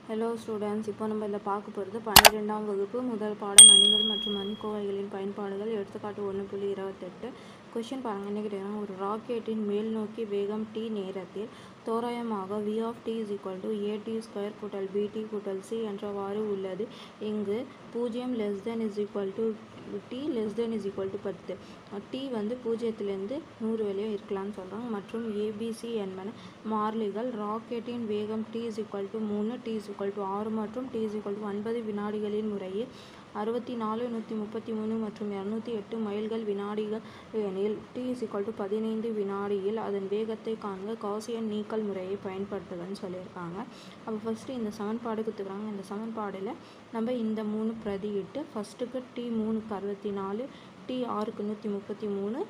Hello students, இப்போ நம்ம இதில் பார்க்க போகிறது 12ஆம் வகுப்பு முதல் பாடம் அணிகள் மற்றும் அணிக்கோவைகளின் பயன்பாடுகள். எடுத்துக்காட்டு 1.28. கொஷின் பாருங்கள். என்ன கேட்டாங்கன்னா, ஒரு ராக்கெட்டின் மேல் நோக்கி வேகம் t நேரத்தில் தோராயமாக v of t is equal to at² கூட்டல் bt கூட்டல் c என்றவாறு உள்ளது. இங்கு 0 less than is equal to t less than is equal to 10. t வந்து 0லேருந்து 100 வரையும் இருக்கலாம்னு சொல்கிறாங்க. மற்றும் abc என்பன மாறிலிகள். ராக்கெட்டின் வேகம் t is equal to 3, t is equal to 6 மற்றும் t is equal to 9 வினாடிகளின் முறையே 64, 133 மற்றும் 208 மைல்கள் வினாடிகள் எனில் t is equal to 15 வினாடியில் அதன் வேகத்தை காண்க. காசியன் நீக்கல் முறையை பயன்படுத்துகன்னு சொல்லியிருக்காங்க. அப்போ ஃபஸ்ட்டு இந்த சமன்பாடு கொடுத்துக்கிறாங்க. இந்த சமன்பாடில் நம்ம இந்த 3 பிரதியிட்டு ஃபஸ்ட்டுக்கு t 3க்கு 64, t 6க்கு 133,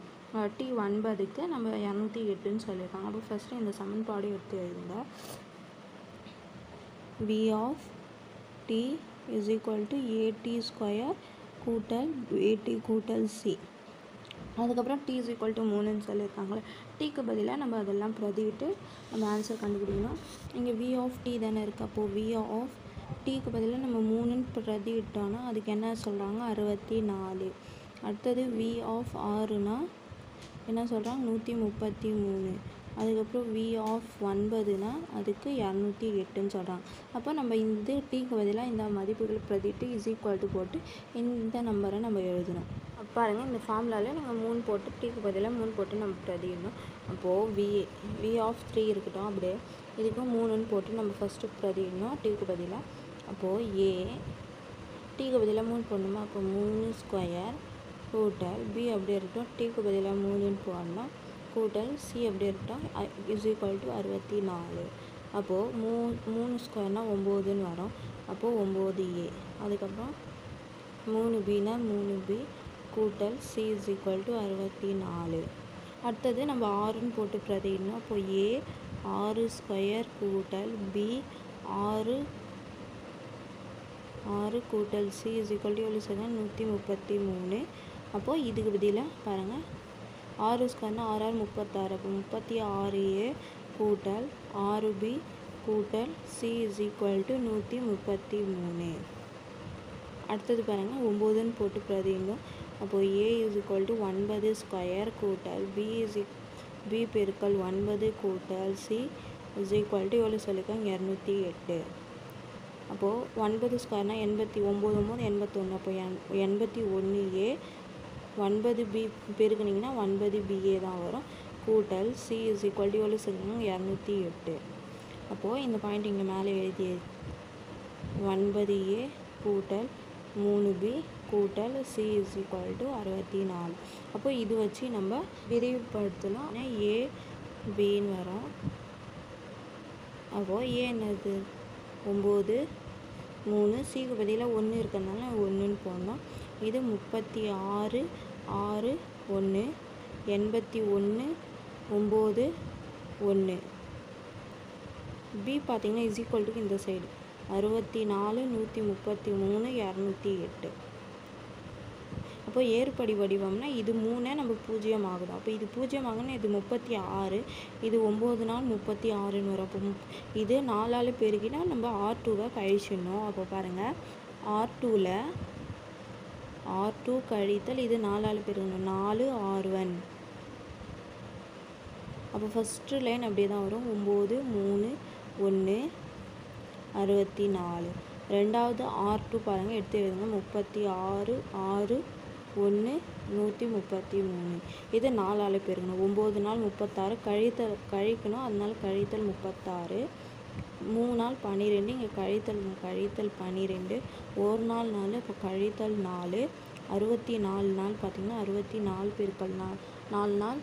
t 9க்கு நம்ம 208ன்னு சொல்லியிருக்காங்க. அப்போ ஃபஸ்ட்டு இந்த சமன்பாடு எடுத்து எழுதுங்க. v of t is equal to at² கூட்டல் bt கூட்டல் c. அதுக்கப்புறம் t is equal to 3ன்னு சொல்லியிருக்காங்களே. டீக்கு பதிலாக நம்ம அதெல்லாம் பிரதிவிட்டு நம்ம ஆன்சர் கண்டுபிடிக்கணும். இங்கே v of t தானே இருக்குது. அப்போது v of tக்கு பதிலாக நம்ம 3ன்னு பிரதிவிட்டோன்னா அதுக்கு என்ன சொல்கிறாங்க, 64. அடுத்தது v of rனா என்ன சொல்கிறாங்க, 133. அதுக்கப்புறம் v of 9னா அதுக்கு 208ன்னு சொல்கிறாங்க. அப்போ நம்ம இந்த டீக்கு பதிலாக இந்த மதிப்புகள் பிரதிட்டு இஸ் ஈக்குவல் டு போட்டு இந்த நம்பரை நம்ம எழுதணும். பாருங்கள், இந்த ஃபார்முலாவில் நீங்கள் 3 போட்டு டீக்கு பதிலாக 3 போட்டு நம்ம பிரதிடணும். அப்போது v of 3 இருக்கட்டும், அப்படியே இதுக்கும் 3ன்னு போட்டு நம்ம ஃபஸ்ட்டு பிரதிடணும் டீக்கு பதிலாக. அப்போது a டீக்கு பதிலாக 3 போடணுமா, அப்போ 3² கூட்டல் b அப்படியே இருக்கட்டும், டீக்கு பதிலாக 3ன்னு போடணும் கூட்டல் c அப்படியே இருக்கட்டும் இஸ் ஈக்குவல் டு 64. அப்போது 3² 9ன்னு வரும். அப்போது 9a. அதுக்கப்புறம் 3bனா 3b கூட்டல் c இஸ் ஈக்குவல் டு 64. அடுத்தது நம்ம 6ன்னு போட்டு பிரதிடணும். அப்போது a 6² கூட்டல் b 6 கூட்டல் c இஸ் ஈக்குவல் டு எவ்வளோ சொல்லுங்கள், 133. அப்போது இதுக்கு பதிலாக பாருங்கள், 6² 6 36. அப்போ 36a கூட்டல் 6b கூட்டல் c இஸ் ஈக்குவல் டு 133. அடுத்தது பாருங்கள், 9ன்னு போட்டு பிரதிடணும். அப்போது a இஸ் ஈக்குவல் டு 9² கூட்டல் b பெருக்கல் 9 கூட்டல் c இஸ் ஈக்குவல் டு எவ்வளோ சொல்லியிருக்காங்க, 208. அப்போது 9² 89 81. அப்போ 81a 9b பெருக்குனிங்கன்னா 9ba தான் வரும் கூட்டல் c இஸ் ஈக்குவல் டு எவ்வளோ சொல்லுங்க, 208. அப்போது இந்த பாயிண்ட் இங்கே மேலே எழுதி 9a கூட்டல் 3b கூட்டல் c இஸ் ஈக்குவல் டு 64. அப்போ இது வச்சு நம்ம விரிவுபடுத்தலாம். a bன்னு வரும். அப்போது a என்னது 9, 3, cக்கு பதிலாக 1 இருக்கிறதுனால 1ன்னு போடணும். இது 36 6 1 81 9 1. b பார்த்திங்கன்னா இஸ் ஈக்குவல் டு இந்த சைடு 64 133 208. அப்போ ஏற்படி வடிவம்னா இது 3 நம்ம 0 ஆகுது. அப்போ இது 0 ஆகுனா இது 36, இது 9 நாள் 36ன்னு வரும். அப்போ இது 4ஆல் பெருகினா நம்ம R2வை கழிச்சிடணும். அப்போ பாருங்கள், R2 கழித்தல் இது 4ஆல் பெருகணும் 4 R1. அப்போ ஃபஸ்ட்டு லைன் அப்படியே தான் வரும், 9 3 1 64. ரெண்டாவது R2 பாருங்கள், எடுத்து எழுதுங்க, 36 6 1 133. இது 4ஆல் பெருகணும். 9 நாள் 36 கழிக்கணும், அதனால கழித்தல் 36. 3 நாள் 12, இங்கே கழித்தல் 12. 1 நாள் 4, இப்போ கழித்தல் 4. 64 நாள் பார்த்திங்கன்னா 64 பெருக்கல் 4 நாள்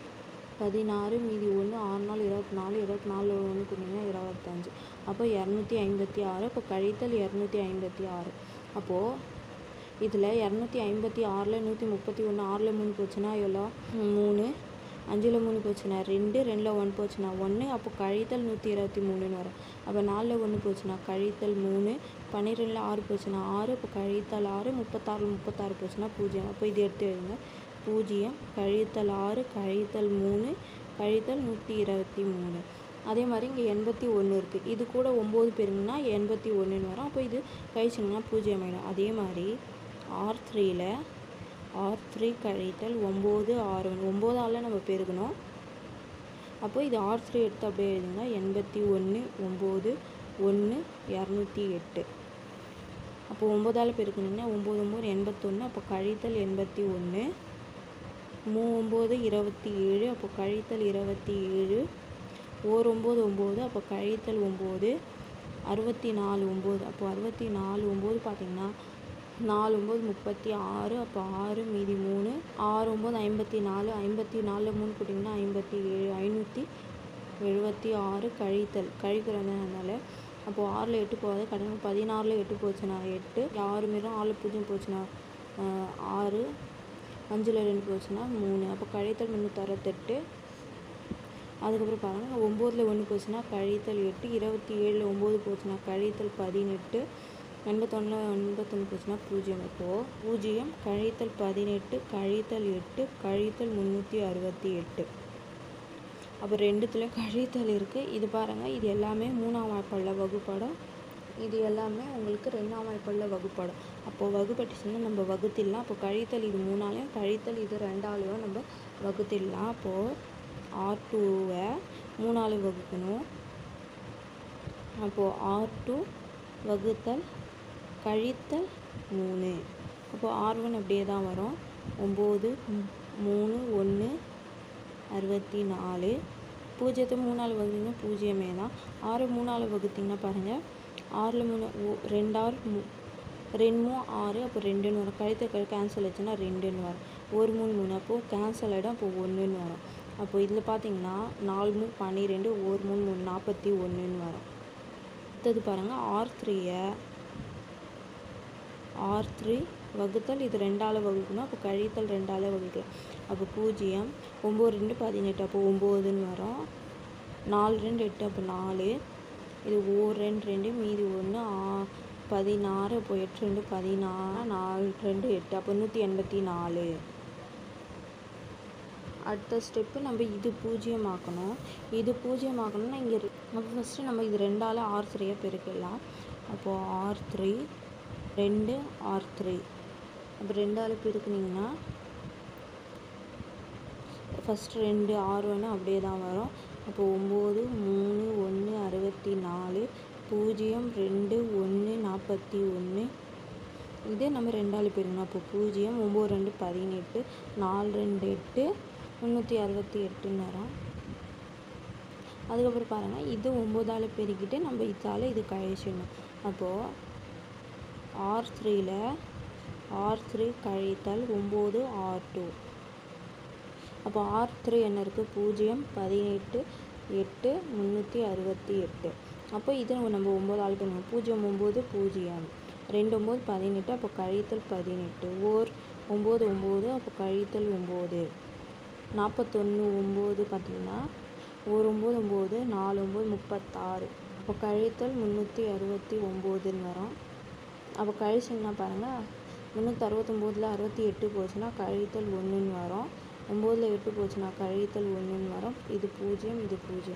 16, மீதி 1 6 நாள் 24, 24 1 கொடுத்தீங்கன்னா 25. அப்போ 256. இப்போ கழித்தல் 256. அப்போது இதில் 256ல் 131 6ல் 3 போச்சுன்னா எவ்வளோ, 3, 5ல் 3 போச்சுன்னா 2, 2ல் 1 போச்சுன்னா 1. அப்போ கழித்தல் 123ன்னு வரும். அப்போ 4ல் 1 போச்சுன்னா கழித்தல் 3, 12ல் 6 போச்சுன்னா 6. இப்போ கழித்தல் 6, 36ல் 36 போச்சுன்னா 0. அப்போ இது எடுத்து எழுதுங்க, 0 கழித்தல் 6 கழித்தல் 3 கழித்தல் 123. அதே மாதிரி இங்கே 81 இருக்குது. இது கூட 9 பெருங்கன்னா 81ன்னு வரும். அப்போ இது கழிச்சிங்கன்னா 0 ஆகிடும். அதே மாதிரி R3ல் R3 கழித்தல் 9 R1 9ஆல் நம்ம பெருக்கணும். அப்போ இது R3 எடுத்து அப்படியே எழுதுங்க. 81 9 1 208. அப்போ 9ஆல் பெருக்கணுன்னா 9 9 81. அப்போ கழித்தல் 81 9 27. அப்போ கழித்தல் 27 9 9. அப்போ கழித்தல் 9 64 9. அப்போ 64 9 பார்த்திங்கன்னா 4 9 36. அப்போ 6 மீதி 3 6 9 54. 54 3 போட்டிங்கன்னா 57 576 கழிக்கிறதுனால அப்போ 6ல் 8 போகாது கடன் 16ல் 8 போச்சுன்னா 8 6 மீறும் 6ல் 0 போச்சுன்னா 6 5ல் 2 போச்சுன்னா 3. அப்போ கழித்தல் 368. அதுக்கப்புறம் பாருங்கள் 9ல் 1 போச்சுன்னா கழித்தல் 8 27ல் 9 போச்சுன்னா கழித்தல் 18 81 போச்சுன்னா 0. அப்போது 0 கழித்தல் 18 கழித்தல் 8 கழித்தல் 368. அப்போ ரெண்டுத்துலேயும் கழித்தல் இருக்குது. இது பாருங்கள், இது எல்லாமே 3ஆம் வாய்ப்பாடில் வகுப்படும். இது எல்லாமே உங்களுக்கு 2ஆம் வாய்ப்பாடில் வகுப்படும். அப்போது வகுப்பட்டுச்சுன்னா நம்ம வகுத்திடலாம். அப்போ கழித்தல் இது 3ஆலையும் கழித்தல் இது 2ஆலையும் நம்ம வகுத்திடலாம். அப்போது R2வை 3ஆல் வகுக்கணும். அப்போது R2 வகுத்தல் கழித்தல் 3. அப்போது R1 அப்படியே தான் வரும். 9 3 1 64. 0த்தை 3ஆல் வகுத்திங்கன்னா 0மே தான். 6 3ஆல் வகுத்திங்கன்னா பாருங்கள் 6ல் 3 2 6 2 6. அப்போ 2ன்னு வரும். கழித்தல் கேன்சல் ஆச்சுன்னா 2ன்னு வரும். 1 3 3. அப்போது கேன்சல் ஆகிடும். அப்போ 1ன்னு வரும். அப்போ இதில் பார்த்தீங்கன்னா 4 3 12 1 3 3 41ன்னு வரும். அடுத்தது பாருங்கள் R3 வகுத்தல் இது 2ஆல் வகுக்கணும். அப்போ கழித்தல் 2ஆல் வகுக்கலாம். அப்போ 0 9 2 18. அப்போ 9ன்னு வரும். 4 2 8. அப்போ 4. இது 1 2 2 மீதி 1 16. அப்போ 8 2 16 4 2 8. அப்போ 184. அடுத்த ஸ்டெப்பு நம்ம இது 0 ஆக்கணும். இது 0 ஆக்கணும்னா இங்கே அப்போ ஃபஸ்ட்டு நம்ம இது 2ஆல் R3யை பெருக்கலாம். அப்போது R3 2 R3. அப்போ 2ஆல் பெருக்குனிங்கன்னா ஃபஸ்ட்டு 2 R1 அப்படியே தான் வரும். அப்போ 9 3 1 64 0 2 1 41. இதே நம்ம 2ஆல் பெருக்கணும். அப்போ 0 9 2 18 4 2 8 368ன்னு வரும். அதுக்கப்புறம் பாருங்கள் இது 9ஆல் பெருக்கிட்டு நம்ம இதால் இது கழிச்சிடணும். அப்போது R3ல் R3 கழித்தல் 9 R2. அப்போ R3 என்ன இருக்குது 0 18 8 368. அப்போ இது நம்ம 9ஆல் பெருக்கணும். 0 9 0 2 9 18. அப்போ கழித்தல் 18 9 9. அப்போ கழித்தல் 9 41 9 பார்த்திங்கன்னா 1 9 9 4 9 36. அப்போ கழித்தல் 369ன்னு வரும். அப்போ கழிச்சிங்கன்னா பாருங்கள் 369ல் 68 போச்சுன்னா கழித்தல் 1ன்னு வரும். 9ல் 8 போச்சுன்னா கழித்தல் 1ன்னு வரும். இது 0 இது 0.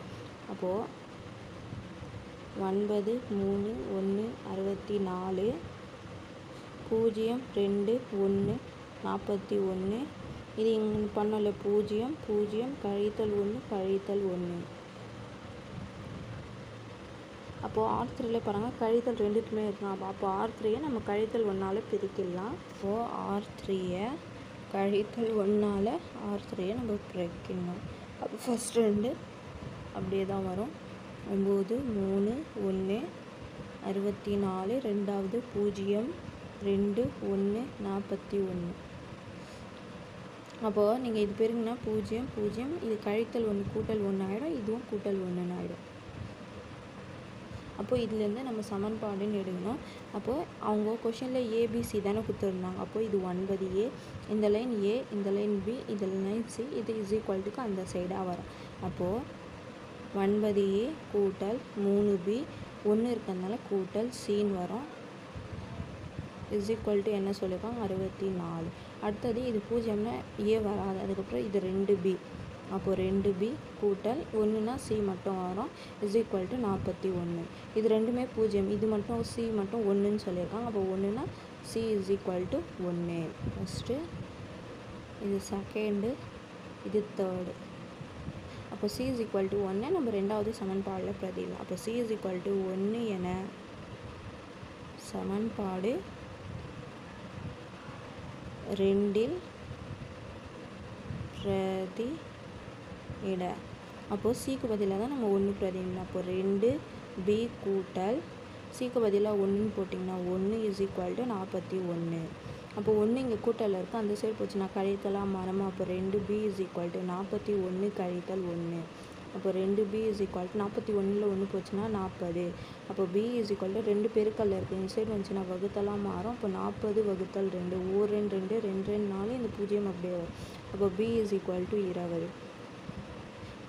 அப்போது 9 3 1 64 0 2 1 41. இது இங்கே பண்ணல 0 0 கழித்தல் 1 கழித்தல் 1. அப்போது R3ல் பாருங்கள் கழித்தல் ரெண்டுத்துமே இருக்கலாம். அப்போ R3யை நம்ம கழித்தல் 1ஆல் பிரிக்கலாம். அப்போது R3யை கழித்தல் 1ஆல் R3யை நம்ம பிரிக்கணும். அப்போ ஃபஸ்ட் 2 அப்படியே தான் வரும். 9 3 1 64 ரெண்டாவது 0 2 1 41. அப்போது நீங்கள் இது பெருங்கன்னா 0 0. இது கழித்தல் 1 கூட்டல் 1 ஆகிடும். இதுவும் கூட்டல் 1ன்னு ஆகிடும். அப்போது இதுலேருந்து நம்ம சமன்பாடுன்னு எடுக்கணும். அப்போது அவங்க கொஷனில் ஏபிசி தானே கொடுத்துருந்தாங்க. அப்போது இது 9A. இந்த லைன் ஏ, இந்த லைன் பி, இந்த லைன் சி. இது = அந்த சைடாக வரும். அப்போது 9A கூட்டல் 3B 1 இருக்கிறதுனால கூட்டல் சின்னு வரும். என்ன சொல்லியிருக்காங்க 64. அடுத்தது இது 0னா ஏ வராது. அதுக்கப்புறம் இது 2B அப்போது 2b கூட்டல் 1னா c மட்டும் வரும் = 41. இது ரெண்டுமே 0, இது மட்டும் c மட்டும் 1ன்னு சொல்லியிருக்காங்க. அப்போ 1னா c = 1. ஃபஸ்ட்டு இது செகண்டு, இது தேர்டு. அப்போ c = 1 நம்ம ரெண்டாவது சமன்பாடில் பிரதியிடலாம். அப்போ c = 1 என சமன்பாடு 2ல் பிரதியிட. அப்போது சிக்கு பதிலாக தான் நம்ம 1 பிரதியிடணும். அப்போ 2b கூட்டல் சிக்கு பதிலாக 1ன்னு போட்டிங்கன்னா 1 = 41. அப்போ 1 இங்கே கூட்டலில் இருக்குது, அந்த சைடு போச்சுன்னா கழித்தலாக மாறும். அப்போ 2b = 41 கழித்தல் 1. அப்போ 2b = 41ல் 1 போச்சுன்னா 40. அப்போ b = 2 பெருக்கல்ல இருக்குது, இந்த சைடு வந்துச்சுன்னா வகுத்தலாம் மாறும். அப்போ 40 / 2 ஓர் 2 2 2 2 4, இந்த 0 அப்படியே வரும். அப்போ b = 20.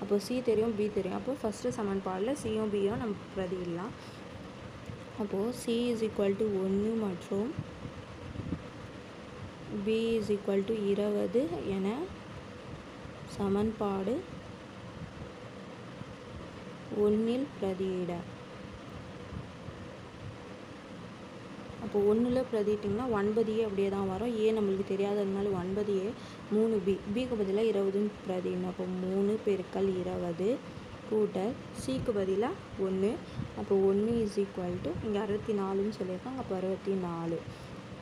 அப்போ c தெரியும், b தெரியும். அப்போ ஃபஸ்ட்டு சமன்பாடில் சியும் பியும் நம்ம பிரதியிடலாம். அப்போது c = 1 மற்றும் b = 20 என சமன்பாடு 1ல் பிரதியிட. அப்போ 1ல் பிரதிட்டிங்கன்னா 9a அப்படியே தான் வரும். a நம்மளுக்கு தெரியாததுனால 9a. 3b, bக்கு பதிலாக 20ன்னு பிரதியிடணும். அப்போ 3 பெருக்கல் 20 கூட்டல் சிக்கு பதிலாக 1. அப்போ 1 = இங்கே 64ன்னு சொல்லியிருக்காங்க. அப்போ 64.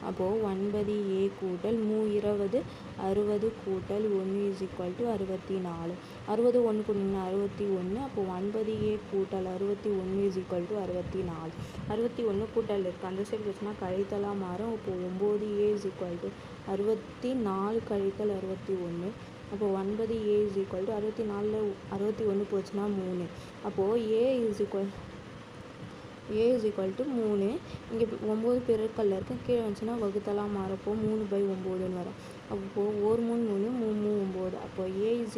அப்போது 9a கூட்டல் 20 60 கூட்டல் 1 = 64. 60 1 கூட்டிங்கன்னா 61. அப்போ 9a கூட்டல் 61 = 64. 61 கூட்டல் இருக்குது, அந்த சைடு வச்சுன்னா கழித்தலாக மாறும். அப்போ 9a = 64 கழித்தல் 61. அப்போ 9a = 64ல் 61 போச்சுன்னா 3. அப்போது a = 3. இங்கே 9 பெருக்கல்ல இருக்குது, கீழே வந்துச்சுன்னா வகுத்தலாம் மாறப்போ 3/9ன்னு வரும். அப்போது 1 3 3 3 9. அப்போ a =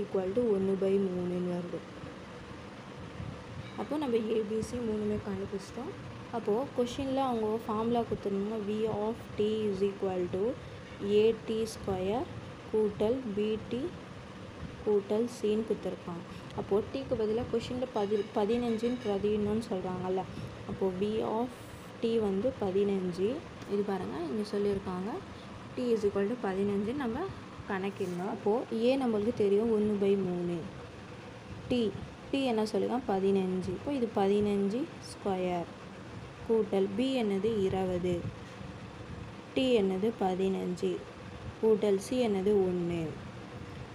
1/3ன்னு வருது. அப்போ நம்ம abc 3மே கண்டுபிடிச்சிட்டோம். அப்போது கொஷினில் அவங்க ஃபார்முலா கொடுத்துருந்தாங்க. v(t) = at² கூட்டல் bt கூட்டல் cன்னு கொடுத்துருக்காங்க. அப்போது டீக்கு பதிலாக கொஷினில் 15ன்னு பிரதியிடணும்னு சொல்கிறாங்கல்ல. அப்போது v(t) வந்து 15. இது பாருங்கள், இங்கே சொல்லியிருக்காங்க t = 15 நம்ம கணக்கிடணும். அப்போது a நம்மளுக்கு தெரியும் 1/3. t என்ன சொல்லியிருக்காங்க 15. இப்போ இது 15² கூட்டல் b என்னது 20, t என்னது 15 கூட்டல் c என்னது 1.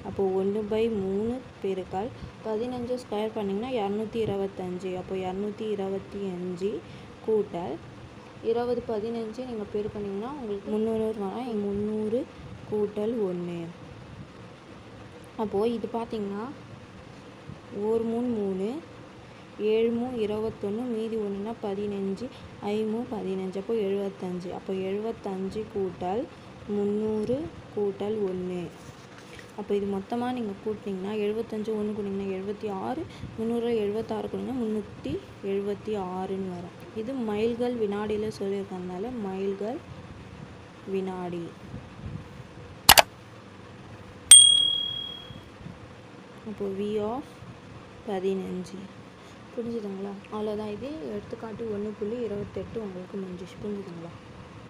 அப்போது 1/3 பெருக்கல் 15 ஸ்கொயர் பண்ணிங்கன்னா 225. அப்போ 225 கூட்டல் 20 15 நீங்கள் பெருக்கினீங்கன்னா உங்களுக்கு 300 வரும். 300 கூட்டல் 1. அப்போது இது பார்த்திங்கன்னா 1 3 3 7 3 21, மீதி 1னா 15, 5 15. அப்போ 75. அப்போ 75 கூட்டல் 300 கூட்டல் 1. அப்போ இது மொத்தமாக நீங்கள் கூட்டினீங்கன்னா 75 1 கூட்டிங்கன்னா 76, 300 76 கூட்டிங்கன்னா 376ன்னு வரும். இது மைல்கள் வினாடியில் சொல்லியிருக்கறதுனால மைல்கள் வினாடி. அப்போ v(15) புரிஞ்சுதுங்களா? அவ்வளோதான். இது எடுத்துக்காட்டு 1.28 உங்களுக்கு முடிஞ்சிச்சு. புரிஞ்சுதுங்களா?